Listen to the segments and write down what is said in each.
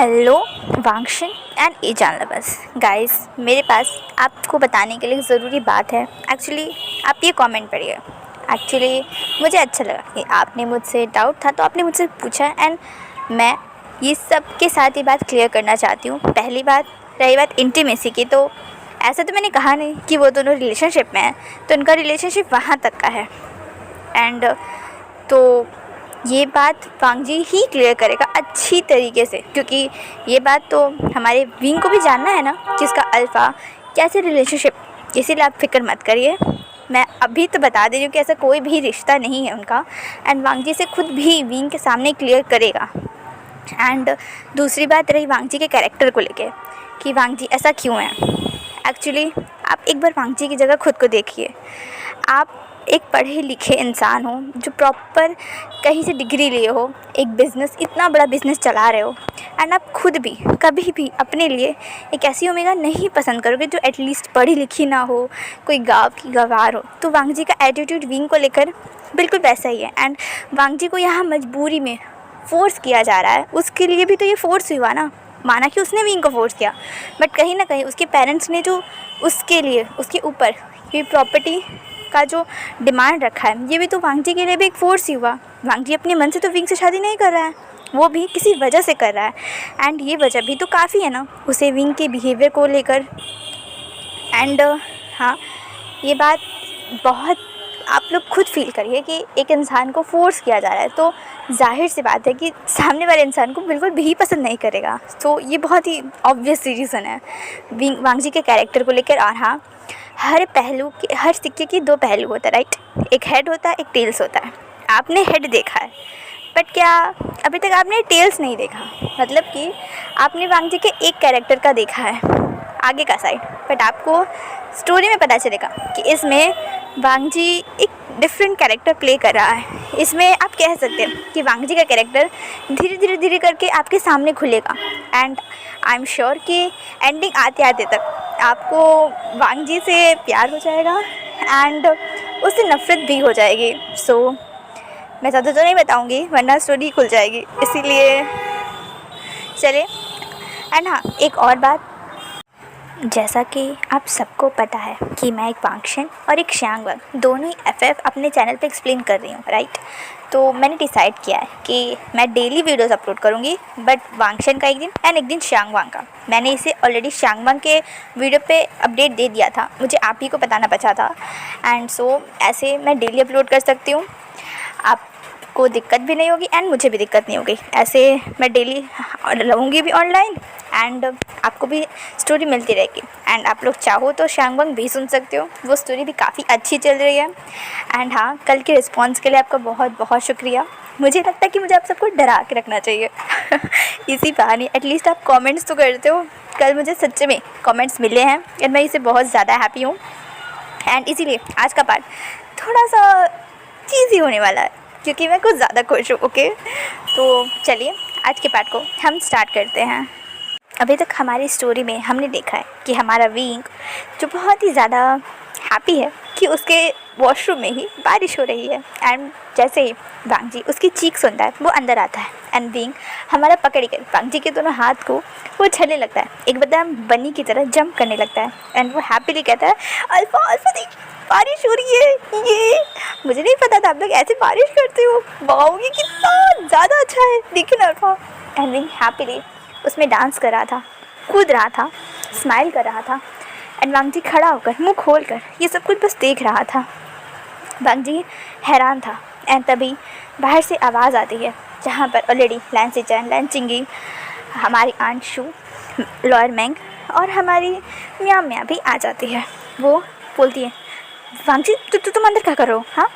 Hello वांगशन and A जानलेबस guys, मेरे पास आपको बताने के लिए एक ज़रूरी बात है। एक्चुअली आप ये कमेंट पढ़िए। एक्चुअली मुझे अच्छा लगा कि आपने मुझसे डाउट था तो आपने मुझसे पूछा एंड मैं ये सब के साथ ये बात क्लियर करना चाहती हूँ। पहली बात, रही बात इंटीमेसी की, तो ऐसा तो मैंने कहा नहीं कि वो दोनों रिलेशनशिप में हैं, तो उनका रिलेशनशिप वहाँ तक का है। एंड तो ये बात वांगजी ही क्लियर करेगा अच्छी तरीके से, क्योंकि ये बात तो हमारे विंग को भी जानना है ना कि उसका अल्फ़ा कैसे रिलेशनशिप। इसीलिए आप फिक्र मत करिए, मैं अभी तो बता दे रही हूँ कि ऐसा कोई भी रिश्ता नहीं है उनका। एंड वांगजी से खुद भी विंग के सामने क्लियर करेगा। एंड दूसरी बात रही वांगजी के कैरेक्टर को लेके कि वांगजी ऐसा क्यों है। एक्चुअली आप एक बार वांगजी की जगह खुद को देखिए। आप एक पढ़े लिखे इंसान हो जो प्रॉपर कहीं से डिग्री लिए हो, एक बिज़नेस, इतना बड़ा बिज़नेस चला रहे हो, एंड आप खुद भी कभी भी अपने लिए एक ऐसी ओमेगा नहीं पसंद करोगे जो एटलीस्ट पढ़ी लिखी ना हो, कोई गाँव की गवार हो। तो वांगजी का एटीट्यूड विंग को लेकर बिल्कुल वैसा ही है। एंड वांगजी को यहाँ मजबूरी में फ़ोर्स किया जा रहा है, उसके लिए भी तो ये फ़ोर्स हुआ ना। माना कि उसने विंग को फ़ोर्स किया, बट कहीं ना कहीं उसके पेरेंट्स ने जो उसके लिए उसके ऊपर ये प्रॉपर्टी का जो डिमांड रखा है, ये भी तो वांगजी के लिए भी एक फ़ोर्स ही हुआ। वांगजी अपने मन से तो विंग से शादी नहीं कर रहा है, वो भी किसी वजह से कर रहा है। एंड ये वजह भी तो काफ़ी है ना उसे विंग के बिहेवियर को लेकर। एंड हाँ, ये बात बहुत आप लोग खुद फील करिए कि एक इंसान को फ़ोर्स किया जा रहा है, तो जाहिर सी बात है कि सामने वाले इंसान को बिल्कुल भी पसंद नहीं करेगा। तो ये बहुत ही ऑब्वियस रीज़न है वांगजी के कैरेक्टर को लेकर। और हाँ, हर पहलू के, हर सिक्के के दो पहलू होता है, राइट। एक हेड होता है, एक टेल्स होता है। आपने हेड देखा है, बट क्या अभी तक आपने टेल्स नहीं देखा। मतलब कि आपने वांगजी के एक कैरेक्टर का देखा है, आगे का साइड, बट आपको स्टोरी में पता चलेगा कि इसमें वांगजी एक डिफरेंट कैरेक्टर प्ले कर रहा है। इसमें आप कह सकते हैं कि वांगजी का कैरेक्टर धीरे धीरे करके आपके सामने खुलेगा। एंड आई एम श्योर कि एंडिंग आते आते तक आपको वांगजी से प्यार हो जाएगा एंड उससे नफ़रत भी हो जाएगी। सो मैं ज़्यादा तो नहीं बताऊंगी वरना स्टोरी खुल जाएगी, इसीलिए चलिए। एंड हाँ, एक और बात, जैसा कि आप सबको पता है कि मैं एक वांगशन और एक शांगवांग दोनों ही एफएफ अपने चैनल पे एक्सप्लेन कर रही हूँ, राइट। तो मैंने डिसाइड किया है कि मैं डेली वीडियोस अपलोड करूँगी, बट वांगशन का एक दिन एंड एक दिन शांगवांग का। मैंने इसे ऑलरेडी शांगवांग के वीडियो पे अपडेट दे दिया था, मुझे आप ही को बताना बचा था। एंड सो ऐसे मैं डेली अपलोड कर सकती हूँ, आपको दिक्कत भी नहीं होगी एंड मुझे भी दिक्कत नहीं होगी। ऐसे मैं डेली रहूँगी भी ऑनलाइन एंड आपको भी स्टोरी मिलती रहेगी। एंड आप लोग चाहो तो शांगवांग भी सुन सकते हो, वो स्टोरी भी काफ़ी अच्छी चल रही है। एंड हाँ, कल के रिस्पांस के लिए आपका बहुत बहुत शुक्रिया। मुझे लगता है कि मुझे आप सबको डरा के रखना चाहिए इसी बहाने एटलीस्ट आप कमेंट्स तो करते हो। कल मुझे सच्चे में कमेंट्स मिले हैं एंड मैं इसे बहुत ज़्यादा हैप्पी हूँ। एंड इसीलिए आज का पार्ट थोड़ा सा चीज़ी होने वाला है, क्योंकि मैं कुछ ज़्यादा खुश हूँ। ओके, तो चलिए आज के पार्ट को हम स्टार्ट करते हैं। अभी तक हमारी स्टोरी में हमने देखा है कि हमारा विंग जो बहुत ही ज़्यादा हैप्पी है कि उसके वॉशरूम में ही बारिश हो रही है। एंड जैसे ही वांगजी उसकी चीख सुनता है, वो अंदर आता है एंड विंग हमारा पकड़ कर वांगजी के दोनों हाथ को वो छलने लगता है, एक बदम बनी की तरह जंप करने लगता है। एंड वो हैप्पीली कहता है, अल्फा अल्फा देख, बारिश हो रही है। ये मुझे नहीं पता था आप लोग ऐसे बारिश करते हो, वाओ ये कितना ज़्यादा अच्छा है, देखिए ना अल्फा। एंड विंग हैप्पीली उसमें डांस कर रहा था, कूद रहा था, स्माइल कर रहा था। एंड वांगजी खड़ा होकर मुंह खोलकर ये सब कुछ बस देख रहा था। वांगजी हैरान था। एंड तभी बाहर से आवाज़ आती है, जहाँ पर ऑलरेडी लैंसीचैन, लैंचिंगी, हमारी आंट शू, लॉयर मैंग और हमारी म्याम म्या भी आ जाती है। वो बोलती है, वांगजी तुम अंदर क्या कर रहे हो? हाँ,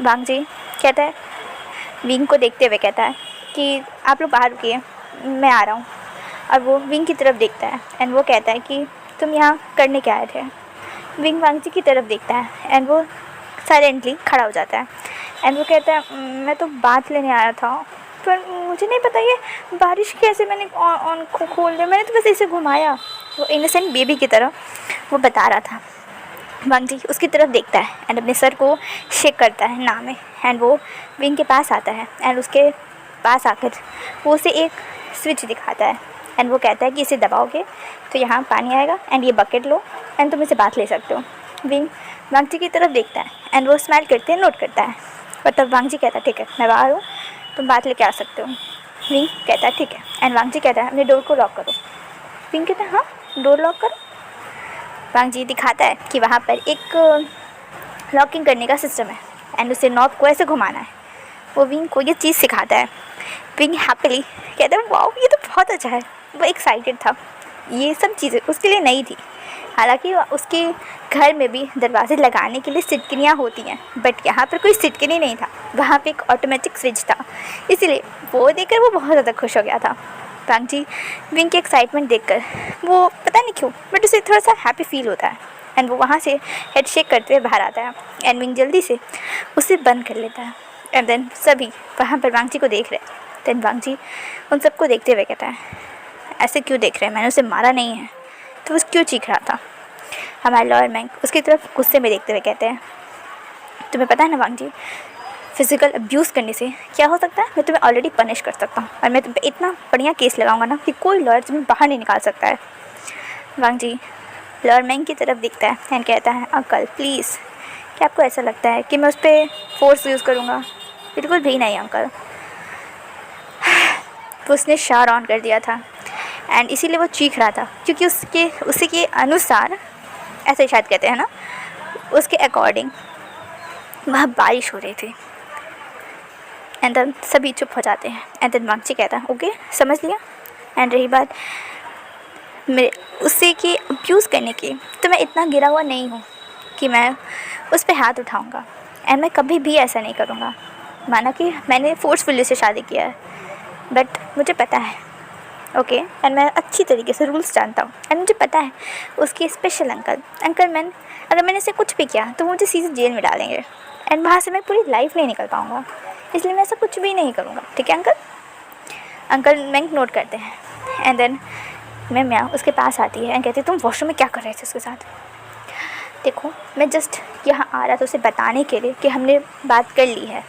वांगजी कहता है, विंग को देखते हुए कहता है कि आप लोग बाहर रुकिए, मैं आ रहा हूँ। और वो विंग की तरफ देखता है एंड वो कहता है कि तुम यहाँ करने क्या आए थे? विंग वांगजी की तरफ देखता है एंड वो साइलेंटली खड़ा हो जाता है। एंड वो कहता है, मैं तो बात लेने आया था, पर मुझे नहीं पता ये बारिश कैसे मैंने ऑन खोल दिया, मैंने तो बस इसे घुमाया। वो इनोसेंट बेबी की तरह वो बता रहा था। वांगजी उसकी तरफ देखता है एंड अपने सर को शेक करता है ना में। एंड वो विंग के पास आता है एंड उसके पास आकर वो उसे एक स्विच दिखाता है एंड वो कहता है कि इसे दबाओगे तो यहाँ पानी आएगा एंड ये बकेट लो एंड तुम इसे बात ले सकते हो। विंग वांगजी की तरफ देखता है एंड वो स्माइल करते हैं, नोट करता है। और तब वांगजी कहता है ठीक है मैं बाहर हूँ, तुम बात लेके आ सकते हो। विंग कहता है ठीक है एंड वांगजी कहता है अपने डोर को लॉक करो। विंग कहता है हाँ डोर लॉक करो। वांगजी दिखाता है कि वहाँ पर एक लॉकिंग करने का सिस्टम है एंड उसे नॉब को ऐसे घुमाना है। वो विंग को ये चीज़ सिखाता है। विंग हैप्पीली कहता है वाओ ये तो बहुत अच्छा है। वो एक्साइटेड था, ये सब चीज़ें उसके लिए नई थी। हालांकि उसके घर में भी दरवाजे लगाने के लिए सिटकिनियाँ होती हैं, बट यहाँ पर कोई सिटकिनी नहीं था, वहाँ पे एक ऑटोमेटिक स्विच था। इसीलिए वो देखकर वो बहुत ज़्यादा खुश हो गया था। वांगजी विंग की एक्साइटमेंट देखकर वो पता नहीं क्यों बट उसे थोड़ा सा हैप्पी फील होता है एंड वो वहाँ से हेड शेक करते हुए बाहर आता है एंड विंग जल्दी से उसे बंद कर लेता है। एंड देन सभी वहाँ पर वांगजी को देख रहे हैं। देन वांगजी उन सबको देखते हुए कहता है ऐसे क्यों देख रहे हैं, मैंने उसे मारा नहीं है तो वो क्यों चीख रहा था। हमारे लॉयर मैंग उसकी तरफ गुस्से में देखते हुए कहते हैं तुम्हें पता है ना वांगजी, फिज़िकल अब्यूज़ करने से क्या हो सकता है, मैं तुम्हें ऑलरेडी पनिश कर सकता हूँ और मैं तुम पे इतना बढ़िया केस लगाऊंगा ना कि कोई लॉयर तुम्हें बाहर नहीं निकाल सकता है। वांगजी लॉयर मैंग की तरफ दिखता है एंड कहता है अंकल प्लीज़, क्या आपको ऐसा लगता है कि मैं उस पर फोर्स यूज़ करूँगा? बिल्कुल भी नहीं अंकल। वो उसने शावर ऑन कर दिया था एंड इसीलिए वो चीख रहा था क्योंकि उसी के अनुसार, ऐसे शायद कहते हैं ना, उसके अकॉर्डिंग वहाँ बारिश हो रही थी। एंड देन सभी चुप हो जाते हैं एंड देन वांगजी कहता है ओके समझ लिया। एंड रही बात मेरे उससे कि अब्यूज़ करने की, तो मैं इतना गिरा हुआ नहीं हूँ कि मैं उस पर हाथ उठाऊँगा एंड मैं कभी भी ऐसा नहीं करूँगा। माना कि मैंने फोर्सफुली से शादी किया है बट मुझे पता है ओके एंड मैं अच्छी तरीके से रूल्स जानता हूँ एंड मुझे पता है उसके स्पेशल अंकल मैन अगर मैंने इसे कुछ भी किया तो मुझे सीधे जेल में डालेंगे एंड वहाँ से मैं पूरी लाइफ नहीं निकल पाऊँगा, इसलिए मैं ऐसा कुछ भी नहीं करूँगा। ठीक है अंकल मैंग नोट करते हैं। एंड देन मैम उसके पास आती है एंड कहती है तुम वॉशरूम में क्या कर रहे थे उसके साथ? देखो मैं जस्ट यहाँ आ रहा था उसे बताने के लिए कि हमने बात कर ली है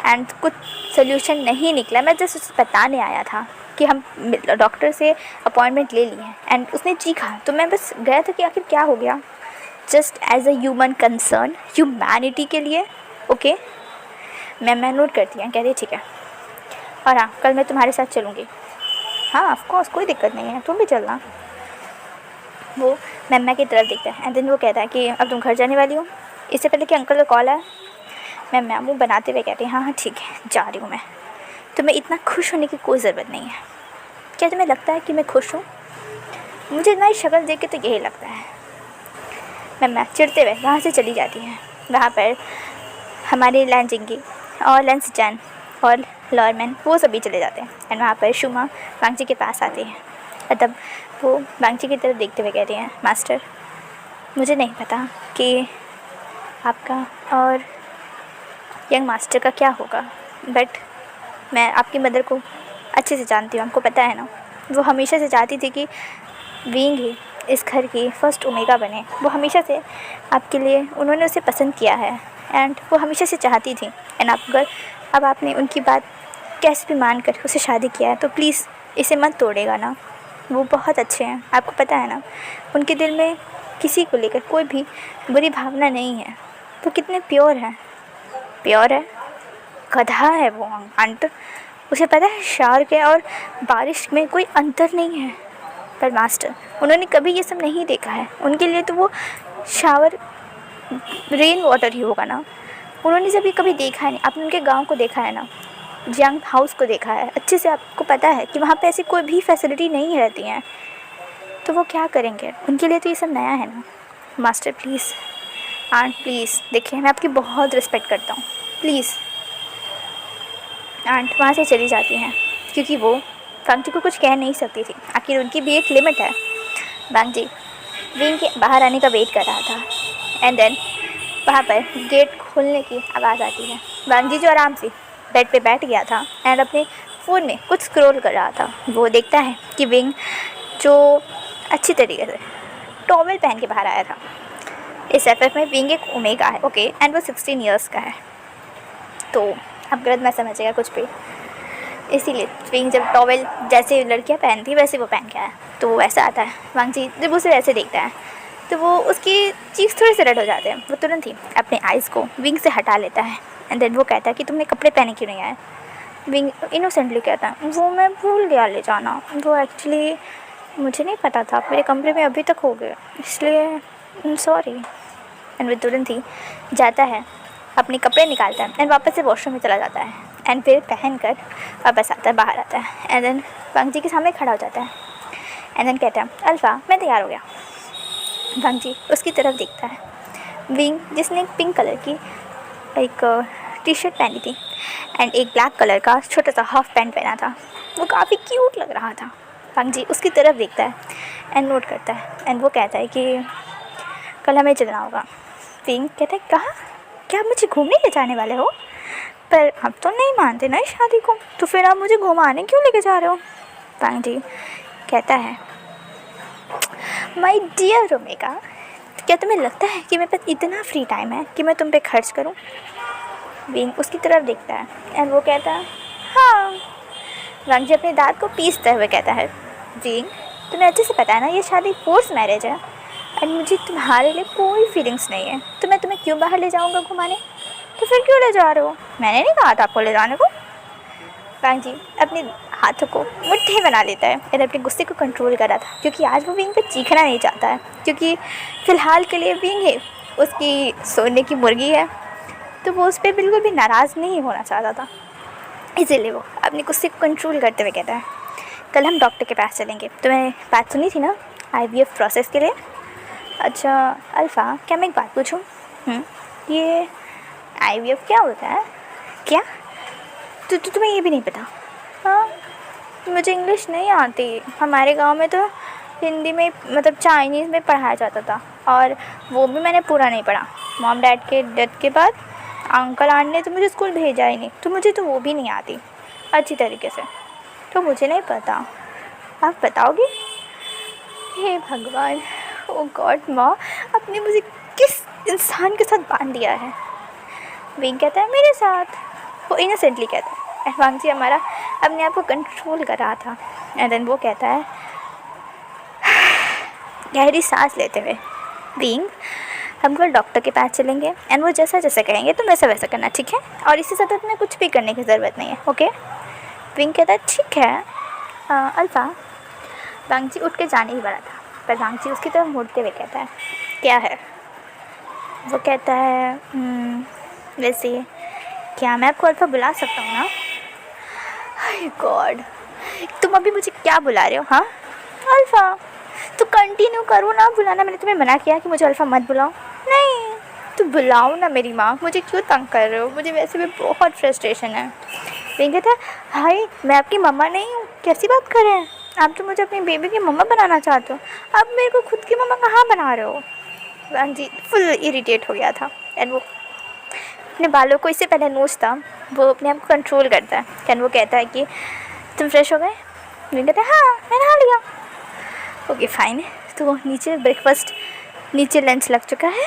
एंड कुछ सोल्यूशन नहीं निकला, मैं जस्ट उसे बताने आया था कि हम डॉक्टर से अपॉइंटमेंट ले ली है। एंड उसने चीखा तो मैं बस गया था कि आखिर क्या हो गया, just as a human concern, humanity के लिए। ओके मैं नोट करती हूँ, कहती है ठीक है और हाँ कल मैं तुम्हारे साथ चलूँगी। हाँ ऑफकोर्स कोई दिक्कत नहीं है, तुम भी चलना। वो मैम की तरफ देखता है एंड देन वो कहता है कि अब तुम घर जाने वाली हो, इससे पहले कि अंकल का कॉल आया। मैम वो बनाते हुए कहते हैं हाँ ठीक है जा रही हूँ मैं, तुम्हें इतना खुश होने की कोई ज़रूरत नहीं है। क्या तुम्हें लगता है कि मैं खुश हूँ? मुझे तुम्हारी शक्ल देख के तो यही लगता है। मैम चिढ़ते हुए वहाँ से चली जाती है। वहाँ पर हमारे लैंजिंगी और लेंस जैन और लॉयरमैन वो सभी चले जाते हैं एंड वहाँ पर शुमा वांगजी के पास आती है और तब वो वांगजी की तरफ देखते हुए कहती हैं मास्टर मुझे नहीं पता कि आपका और यंग मास्टर का क्या होगा, बट मैं आपकी मदर को अच्छे से जानती हूँ, आपको पता है ना, वो हमेशा से चाहती थी कि विंग ही इस घर की फर्स्ट ओमेगा बने। वो हमेशा से आपके लिए उन्होंने उसे पसंद किया है एंड वो हमेशा से चाहती थी एंड अब आपने उनकी बात कैसे भी मान कर उसे शादी किया है तो प्लीज़ इसे मत तोड़ेगा ना। वो बहुत अच्छे हैं, आपको पता है ना, उनके दिल में किसी को लेकर कोई भी बुरी भावना नहीं है। वो कितने प्योर है गधा है वो अंत। उसे पता है शावर के और बारिश में कोई अंतर नहीं है, पर मास्टर उन्होंने कभी ये सब नहीं देखा है। उनके लिए तो वो शावर रेन वाटर ही होगा ना, उन्होंने जब ये कभी देखा है नहीं। आपने उनके गांव को देखा है ना, यंग हाउस को देखा है अच्छे से, आपको पता है कि वहाँ पे ऐसी कोई भी फैसिलिटी नहीं रहती हैं, तो वो क्या करेंगे? उनके लिए तो ये सब नया है ना। मास्टर प्लीज़ आंट प्लीज़, देखिए मैं आपकी बहुत रिस्पेक्ट करता हूँ, प्लीज़। आंट वहाँ से चली जाती हैं क्योंकि वो वांगजी को कुछ कह नहीं सकती थी, आखिर उनकी भी एक लिमिट है। वांगजी विंग के बाहर आने का वेट कर रहा था एंड देन वहाँ पर गेट खोलने की आवाज़ आती है। वांगजी जो आराम से बेड पे बैठ गया था एंड अपने फ़ोन में कुछ स्क्रॉल कर रहा था, वो देखता है कि विंग जो अच्छी तरीके से टॉवेल पहन के बाहर आया था। इस एफएफ में विंग एक ओमेगा है ओके एंड वो 16 इयर्स का है, तो अब गलत मैं समझेगा कुछ भी। इसीलिए विंग जब टॉवेल जैसे लड़कियाँ पहनती वैसे वो पहन के आया, तो वो ऐसा आता है। वांगजी जब उसे वैसे देखता है तो वो उसकी चीक्स थोड़े से रेड हो जाते हैं। वो तुरंत ही अपने आइज़ को विंग से हटा लेता है एंड देन वो कहता है कि तुमने कपड़े पहने क्यों नहीं आए। विंग इनोसेंटली कहता है वो मैं भूल गया ले जाना, वो एक्चुअली मुझे नहीं पता था, मेरे कमरे में अभी तक हो गए, इसलिए सॉरी। एंड वो तुरंत ही जाता है, अपने कपड़े निकालता है एंड वापस से वॉशरूम में चला जाता है एंड फिर पहन कर वापस आता है, बाहर आता है एंड देन वांगजी के सामने खड़ा हो जाता है एंड देन कहता है अल्फ़ा मैं तैयार हो गया। वांगजी उसकी तरफ देखता है। विंग जिसने एक पिंक कलर की एक टी शर्ट पहनी थी एंड एक ब्लैक कलर का छोटा सा हाफ पैंट पहना था, वो काफ़ी क्यूट लग रहा था। वांगजी उसकी तरफ देखता है एंड नोट करता है एंड वो कहता है कि कल हमें चलना होगा। विंग कहता है कहाँ, क्या आप मुझे घूमने ले जाने वाले हो? पर आप तो नहीं मानते ना इस शादी को, तो फिर आप मुझे घुमाने क्यों लेके जा रहे हो? वांगजी कहता है माय डियर ओमेगा, क्या तुम्हें लगता है कि मेरे पास इतना फ्री टाइम है कि मैं तुम पे खर्च करूं? विंग उसकी तरफ देखता है एंड वो कहता है हाँ। वांगजी अपने दांत को पीसते हुए कहता है विंग तुम्हें अच्छे से पता है ना ये शादी फोर्स मैरिज है एंड मुझे तुम्हारे लिए कोई फीलिंग्स नहीं है, तो मैं तुम्हें क्यों बाहर ले जाऊंगा घुमाने? तो फिर क्यों ले जा रहे हो? मैंने नहीं कहा था आपको ले जाने को। वांगजी अपने हाथों को मुट्ठी बना लेता है और अपने गुस्से को कंट्रोल कर रहा था, क्योंकि आज वो विंग पे चीखना नहीं चाहता है, क्योंकि फ़िलहाल के लिए विंग है उसकी सोने की मुर्गी है, तो वो उस पर बिल्कुल भी नाराज़ नहीं होना चाहता था। इसीलिए वो अपने गुस्से को कंट्रोल करते हुए कहता है कल हम डॉक्टर के पास चलेंगे। तुम्हें बात सुनी थी ना IVF प्रोसेस के लिए? अच्छा अल्फ़ा क्या मैं एक बात पूछूं? ये IVF क्या होता है? क्या तो तुम्हें ये भी नहीं पता? हाँ मुझे इंग्लिश नहीं आती, हमारे गांव में तो हिंदी में मतलब चाइनीज़ में पढ़ाया जाता था और वो भी मैंने पूरा नहीं पढ़ा। मॉम डैड के डेथ के बाद अंकल आंटी ने तो मुझे स्कूल भेजा ही नहीं, तो मुझे तो वो भी नहीं आती अच्छी तरीके से, तो मुझे नहीं पता, आप बताओगे? हे भगवान, ओ गॉड माँ आपने मुझे किस इंसान के साथ बांध दिया है? विंग कहता है मेरे साथ, वो इनोसेंटली कहता है। वांगजी हमारा अपने आप को कंट्रोल कर रहा था एंड देन वो कहता है गहरी सांस लेते हुए विंग हम कल डॉक्टर के पास चलेंगे एंड वो जैसा जैसा कहेंगे तुम वैसा वैसा करना, ठीक है? और इसी सतत में कुछ भी करने की ज़रूरत नहीं है, ओके? विंग कहता है ठीक है अल्फ़ा। वांगजी उठ के जाने ही वाला था, पर वांगजी उसकी तरफ मुड़ते हुए कहता है क्या है? वो कहता है वैसे क्या मैं आपको अल्फ़ा बुला सकता हूँ ना? हाय गॉड, तुम अभी मुझे क्या बुला रहे हो? हाँ अल्फ़ा, तो कंटिन्यू करो ना बुलाना, मैंने तुम्हें मना किया कि मुझे अल्फ़ा मत बुलाओ। नहीं तो बुलाओ ना मेरी माँ, मुझे क्यों तंग कर रहे हो? मुझे वैसे भी बहुत फ्रस्ट्रेशन है। विंग कहता है हाय मैं आपकी मम्मा नहीं हूँ, कैसी बात कर रहे हैं आप? तो मुझे अपनी बेबी की मम्मा बनाना चाहते हो, अब मेरे को खुद की मम्मा कहाँ बना रहे हो? वांगजी फुल इरिटेट हो गया था एंड वो अपने बालों को इससे पहले नोचता, वो अपने आप को कंट्रोल करता है एंड वो कहता है कि तुम फ्रेश हो गए? विंग कहता है हाँ मैं नहा लिया। ओके फाइन, तो नीचे ब्रेकफास्ट, नीचे लंच लग चुका है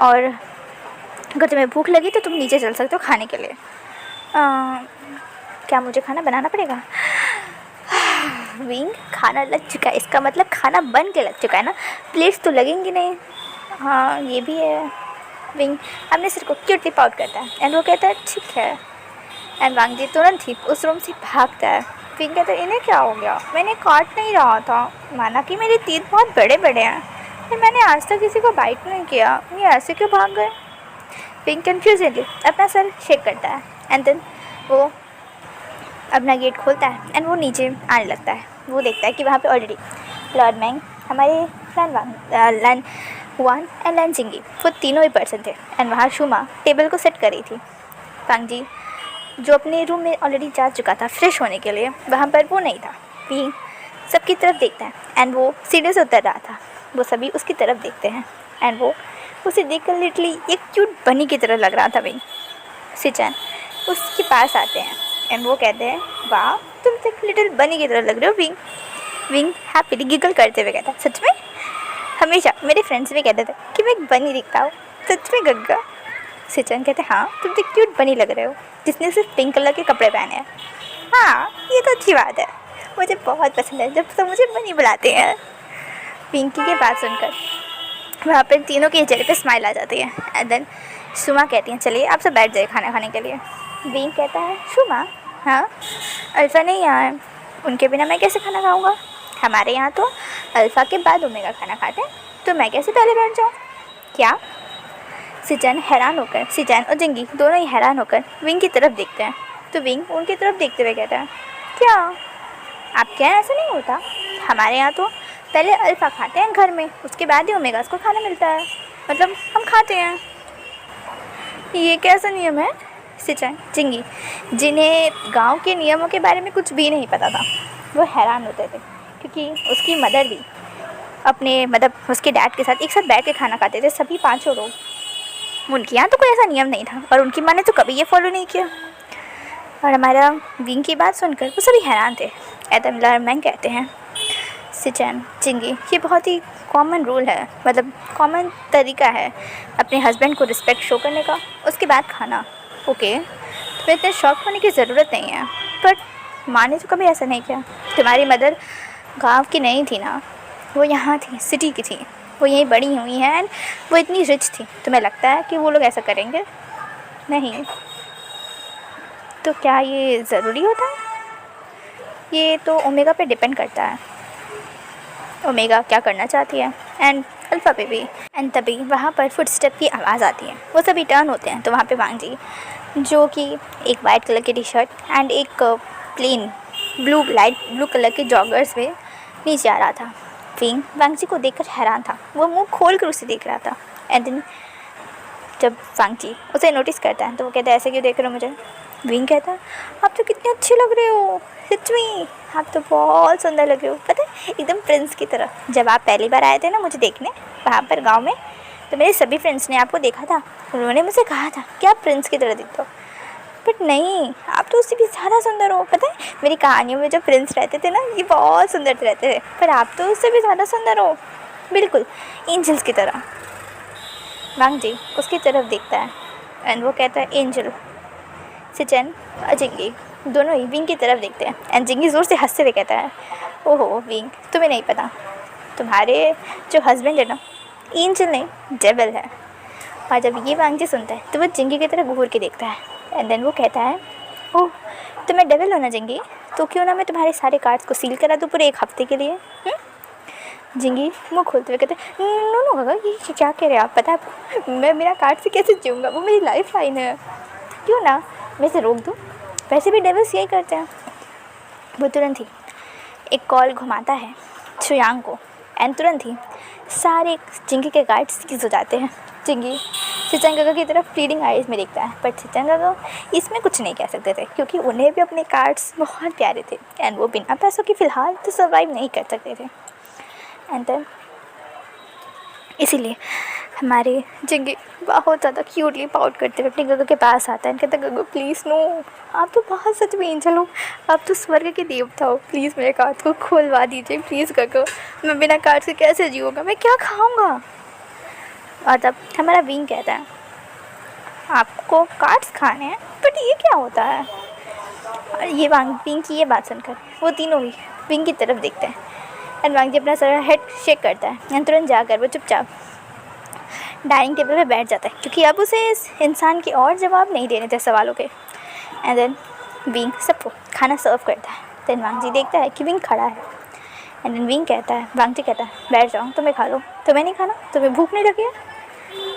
और अगर तुम्हें भूख लगी तो तुम नीचे चल सकते हो खाने के लिए। क्या मुझे खाना बनाना पड़ेगा? विंग खाना लग चुका है, इसका मतलब खाना बन के लग चुका है ना, प्लेट्स तो लगेंगी नहीं। हाँ ये भी है। विंग अपने सिर को क्यूटली पाउट करता है एंड वो कहता है ठीक है एंड वांगजी तुरंत ही उस रूम से भागता है। विंग कहता है इन्हें क्या हो गया? मैंने काट नहीं रहा था, माना कि मेरे तीर बहुत बड़े बड़े हैं, फिर मैंने आज तक किसी को बाइट नहीं किया, ये ऐसे क्यों भाग गए? विंग कन्फ्यूजनली अपना सर शेक करता है एंड देन वो अपना गेट खोलता है एंड वो नीचे आने लगता है। वो देखता है कि वहाँ पे ऑलरेडी लॉर्ड मैंग, हमारे लन वन एंड लन जिंगी, वो तीनों ही पर्सन थे एंड वहाँ शुमा टेबल को सेट कर रही थी। वांगजी जो अपने रूम में ऑलरेडी जा चुका था फ्रेश होने के लिए, वहाँ पर वो नहीं था। विंग सबकी तरफ देखता है एंड वो सीढ़ी से उतर रहा था, वो सभी उसकी तरफ देखते हैं एंड वो उसे देखकर लिटरली एक क्यूट बनी की तरह लग रहा था। विंग सिचन उसके पास आते हैं एंड वो कहते हैं वाह तुम तो एक लिटिल बनी की तरह लग रहे हो विंग। विंग हैप्पीली गिगल करते हुए कहता है सच में? हमेशा मेरे फ्रेंड्स भी कहते थे कि मैं एक बनी दिखता हूँ, सच में गग्गा? सिचन कहते हाँ तुम तो क्यूट बनी लग रहे हो, जिसने सिर्फ पिंक कलर के कपड़े पहने हैं। हाँ ये तो अच्छी बात है, मुझे बहुत पसंद है जब सब मुझे बनी बुलाते हैं। पिंकी की बात सुनकर वहाँ पर तीनों के चेहरे पे स्माइल आ जाती है। एंड देन शुमा कहती हैं चलिए आप सब बैठ जाइए खाना खाने के लिए। विंग कहता है शुमा हाँ अल्फ़ा नहीं यहाँ है, उनके बिना मैं कैसे खाना खाऊँगा? हमारे यहाँ तो अल्फ़ा के बाद ओमेगा खाना खाते हैं, तो मैं कैसे पहले बैठ जाऊँ? क्या? सिचन हैरान होकर, सिचन और जिंगी दोनों ही हैरान होकर विंग की तरफ देखते हैं। तो विंग उनकी तरफ देखते हुए कहता है क्या आपके यहाँ ऐसा नहीं होता? हमारे यहाँ तो पहले अल्फ़ा खाते हैं घर में, उसके बाद ही ओमेगा को खाना मिलता है, मतलब हम खाते हैं। ये कैसा नियम है? सिचन जिंगी जिन्हें गांव के नियमों के बारे में कुछ भी नहीं पता था, वो हैरान होते थे क्योंकि उसकी मदर भी अपने मतलब उसके डैड के साथ एक साथ बैठ के खाना खाते थे, सभी पांचों लोग। उनके यहाँ तो कोई ऐसा नियम नहीं था और उनकी माँ ने तो कभी ये फॉलो नहीं किया। और हमारा विंग की बात सुनकर वो सभी हैरान थे। एडम लर्मैन कहते हैं सिचन जिंगी ये बहुत ही कॉमन रूल है, मतलब कॉमन तरीका है अपने हस्बैंड को रिस्पेक्ट शो करने का, उसके बाद खाना। ओके तुम्हें इतने शौक होने की ज़रूरत नहीं है, बट माँ ने तो कभी ऐसा नहीं किया। तुम्हारी मदर गांव की नहीं थी ना, वो यहाँ थी, सिटी की थी, वो यहीं बड़ी हुई हैं एंड वो इतनी रिच थी। तुम्हें लगता है कि वो लोग ऐसा करेंगे? नहीं। तो क्या ये ज़रूरी होता है? ये तो ओमेगा पे डिपेंड करता है, ओमेगा क्या करना चाहती है एंड अल्फ़ा पे भी। एंड तभी वहाँ पर फुटस्टेप की आवाज़ आती है, वो सभी टर्न होते हैं तो वहाँ पे वांग जी जो कि एक वाइट कलर की टी शर्ट एंड एक प्लेन लाइट ब्लू कलर के जॉगर्स में नीचे आ रहा था। विंग वांग जी को देखकर हैरान था, वो मुंह खोल कर उसे देख रहा था। एंड देन जब वांग जी उसे नोटिस करता है तो वो कहता है ऐसे क्यों देख रहे हो मुझे? विंग कहता है आप तो कितने अच्छे लग रहे हो, सच में आप तो बहुत सुंदर लग रहे हो, पता है एकदम प्रिंस की तरह। जब आप पहली बार आए थे ना मुझे देखने वहाँ पर गांव में, तो मेरे सभी फ्रेंड्स ने आपको देखा था, उन्होंने मुझसे कहा था कि आप प्रिंस की तरह दिखते हो, बट नहीं आप तो उससे भी ज़्यादा सुंदर हो। पता है मेरी कहानियों में जो प्रिंस रहते थे ना ये बहुत सुंदर रहते थे, पर आप तो उससे भी ज़्यादा सुंदर हो, बिल्कुल एंजल्स की तरह। वांग जी उसकी तरफ देखता है एंड वो कहता है एंजल। सिचन और जिंगी दोनों ही विंग की तरफ देखते हैं एंड जिंगी ज़ोर से हंसते हुए कहता है ओहो विंग तुम्हें नहीं पता, तुम्हारे जो हस्बैंड है ना एंजल नहीं डेविल है। और जब ये वांग जी सुनता है तो वो जिंगी की तरफ घूर के देखता है एंड देन वो कहता है ओह तुम्हें डेविल हो ना जिंगी, तो क्यों ना मैं तुम्हारे सारे कार्ड्स को सील करा दूँ पूरे एक हफ्ते के लिए? जिंगी मुँह खोलते हुए कहते हैं नो नो काका ये क्या कह रहे हैं आप? पता है आपको मैं मेरा कार्ड से कैसे जीऊँगा, वो मेरी लाइफ लाइन है, क्यों ना मैं इसे रोक दूँ? वैसे भी डेविल्स यही करते हैं। वो तुरंत ही एक कॉल घुमाता है शुयांग को एंड तुरंत ही सारे जिंगी के कार्ड्स सीज हो जाते हैं। जिंगी सिचन काका की तरफ प्लीडिंग आइज में देखता है, बट सिचन काका इसमें कुछ नहीं कह सकते थे क्योंकि उन्हें भी अपने कार्ड्स बहुत प्यारे थे एंड वो बिना पैसों के फ़िलहाल तो सर्वाइव नहीं कर सकते थे। एंड देन इसीलिए हमारे जिंगी बहुत ज़्यादा क्यूटली पाउट करते हुए अपने गगो के पास आता है, कहता गगो प्लीज़ नो आप तो बहुत सच में एंजल हो, आप तो स्वर्ग के देवता हो, प्लीज़ मेरे कार्ड को खोलवा दीजिए प्लीज़ गगो, मैं बिना कार्ड से कैसे जीऊँगा, मैं क्या खाऊँगा? और तब हमारा विंग कहता है आपको कार्ड्स खाने हैं, बट ये क्या होता है? और ये विंग की ये बात सुनकर वो तीनों ही विंग की तरफ देखते हैं एंड वांग जी अपना सारा हेड शेक करता है एंड तुरंत जाकर वो चुपचाप डाइनिंग टेबल पे बैठ जाता है क्योंकि अब उसे इस इंसान के और जवाब नहीं देने थे सवालों के। एंड देन विंग सबको खाना सर्व करता है। देन वांग जी देखता है कि विंग खड़ा है एंड देन विंग कहता है वांग जी कहता है बैठ जाओ तुम्हें खा लो, तुम्हें नहीं खाना, तुम्हें भूख नहीं लगी है?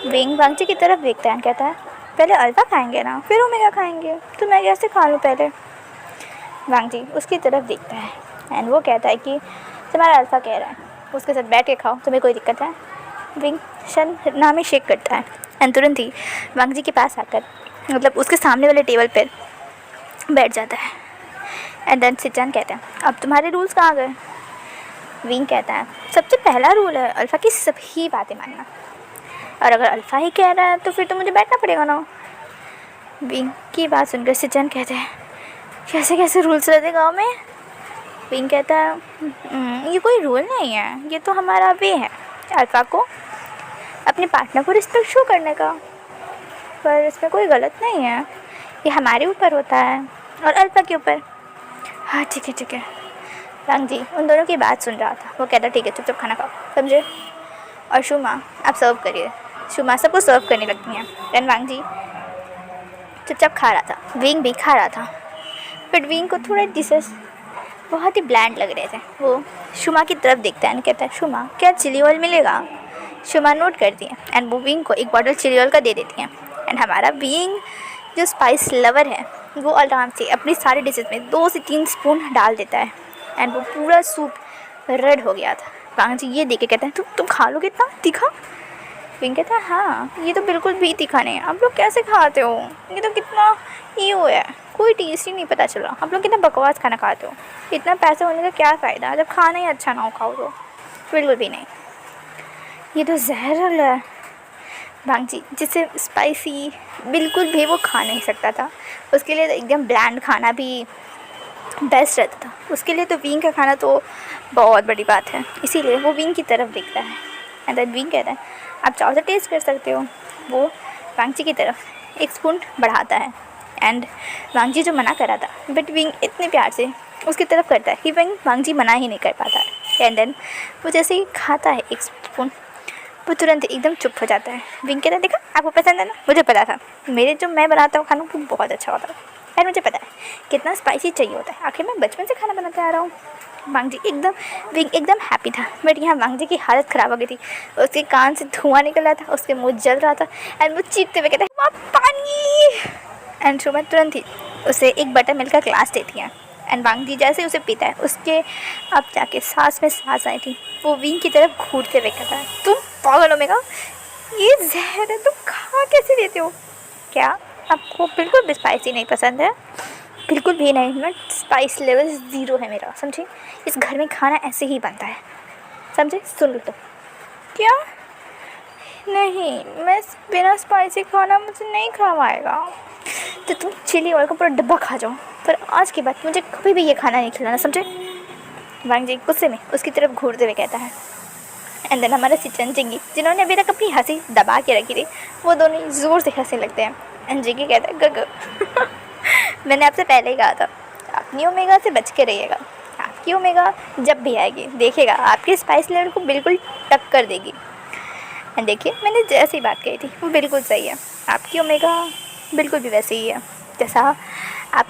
विंग वांग जी की तरफ देखता है कहता है पहले अल्फ़ा खाएंगे ना फिर ओमेगा खाएंगे, तो मैं कैसे खा लूँ पहले? वांग जी उसकी तरफ देखता है एंड वो कहता है कि तुम्हारा अल्फ़ा कह रहा है उसके साथ बैठ के खाओ, तुम्हें कोई दिक्कत है? विंग शन नाम ही शेक करता है एंड तुरंत ही वांग जी के पास आकर मतलब उसके सामने वाले टेबल पर बैठ जाता है। एंड देन सिचन कहते हैं अब तुम्हारे रूल्स कहाँ गए? विंग कहता है सबसे पहला रूल है अल्फ़ा की सभी बातें मानना, और अगर अल्फ़ा ही कह रहा है तो फिर तो मुझे बैठना पड़ेगा ना। विंग की बात सुनकर सिचन कहते हैं कैसे कैसे रूल्स रहते गाँव में? विंग कहता है ये कोई रूल नहीं है, ये तो हमारा वे है अल्फ़ा को अपने पार्टनर को रिस्पेक्ट शो करने का। पर इसमें कोई गलत नहीं है, ये हमारे ऊपर होता है और अल्फा के ऊपर। हाँ ठीक है। वांग जी उन दोनों की बात सुन रहा था। वो कहता ठीक है चुपचाप खाना खाओ, समझे। और शुमा आप सर्व करिए। शुमा सबको सर्व करने लगती हैं। देन वांग जी चुपचाप खा रहा था। विंग भी खा रहा था, बट विंग को थोड़े डिशेस बहुत ही ब्लैंड लग रहे थे। वो शुमा की तरफ देखता है एंड कहता है शुमा क्या चिली ऑयल मिलेगा। शुमा नोट करती है एंड वो विंग को एक बॉटल चिली ऑयल का दे देती हैं। एंड हमारा विंग जो स्पाइस लवर है वो आराम से अपनी सारी डिशेस में 2 से 3 स्पून डाल देता है एंड वो पूरा सूप रेड हो गया था। वांग जी ये देख के कहते हैं तुम खा लोगे इतना तीखा। विंग कहता है हाँ ये तो बिल्कुल भी तीखा नहीं है, आप लोग कैसे खाते हो, ये तो कितना ये हो है, कोई टेस्ट ही नहीं पता चल रहा, आप लोग कितना बकवास खाना खाते हो, इतना पैसा होने का क्या फ़ायदा जब खाना ही अच्छा ना हो खाओ तो। बिल्कुल भी नहीं, ये तो जहर है। वांग जी जिससे स्पाइसी बिल्कुल भी वो खा नहीं सकता था, उसके लिए एकदम ब्लैंड खाना भी बेस्ट रहता था। उसके लिए तो विंग का खाना तो बहुत बड़ी बात है, इसीलिए वो विंग की तरफ देखता है एंड देन विंग कहता है आप चाहो तो टेस्ट कर सकते हो। वो वांग जी की तरफ 1 स्पून बढ़ाता है एंड वांग जी जो मना कर रहा था, बट विंग इतने प्यार से उसकी तरफ करता है कि वांग जी मना ही नहीं कर पाता है। एंड देन वो जैसे ही खाता है 1 स्पून, वो तुरंत एकदम चुप हो जाता है। विंग कहता है देखा आपको पसंद है ना, मुझे पता था, मेरे जो मैं बनाता हूँ खाना वो बहुत अच्छा होता है यार, मुझे पता है कितना स्पाइसी चाहिए होता है, आखिर मैं बचपन से खाना बनाते आ रहा हूँ। वांग जी विंग एकदम हैप्पी था, बट यहाँ वांग जी की हालत ख़राब हो गई थी। उसके कान से धुआं निकल रहा था, उसके मुंह जल रहा था एंड वो चीखते हुए कहता है माँ पानी। एंड शुमा तुरंत ही उसे एक बटर मिल्क का ग्लास देती है एंड वांग जी जैसे उसे पीता है उसके अब जाके सांस में सांस आई थी। वो विंग की तरफ घूरते हुए कहता है तुम पागल हो मेगा, ये जहर है, तुम खा कैसे देते हो, क्या आपको बिल्कुल भी स्पाइसी नहीं पसंद है। बिल्कुल भी नहीं, मैं स्पाइस लेवल 0 है मेरा, समझे। इस घर में खाना ऐसे ही बनता है, समझे। सुन लो तो क्या नहीं, मैं बिना स्पाइसी खाना मुझे नहीं खवाएगा तो तुम चिली ऑयल का पूरा डब्बा खा जाओ, पर आज के बाद मुझे कभी भी ये खाना नहीं खिलाना, समझे। वांग जी गुस्से में उसकी तरफ घूरते हुए कहता है एंड देन हमारे सिचन जिंगी जिन्होंने अभी तक अपनी हंसी दबा के रखी थी, वो दोनों ज़ोर से हंसने लगते हैं एंड जिंगी कहता है गग मैंने आपसे पहले ही कहा था अपनी ओमेगा से बच के रहिएगा, आपकी ओमेगा जब भी आएगी देखिएगा आपके स्पाइस लेवल को बिल्कुल टक्कर देगी। एंड देखिए मैंने जैसी बात कही थी वो बिल्कुल सही है, आपकी ओमेगा बिल्कुल भी वैसे ही है जैसा आप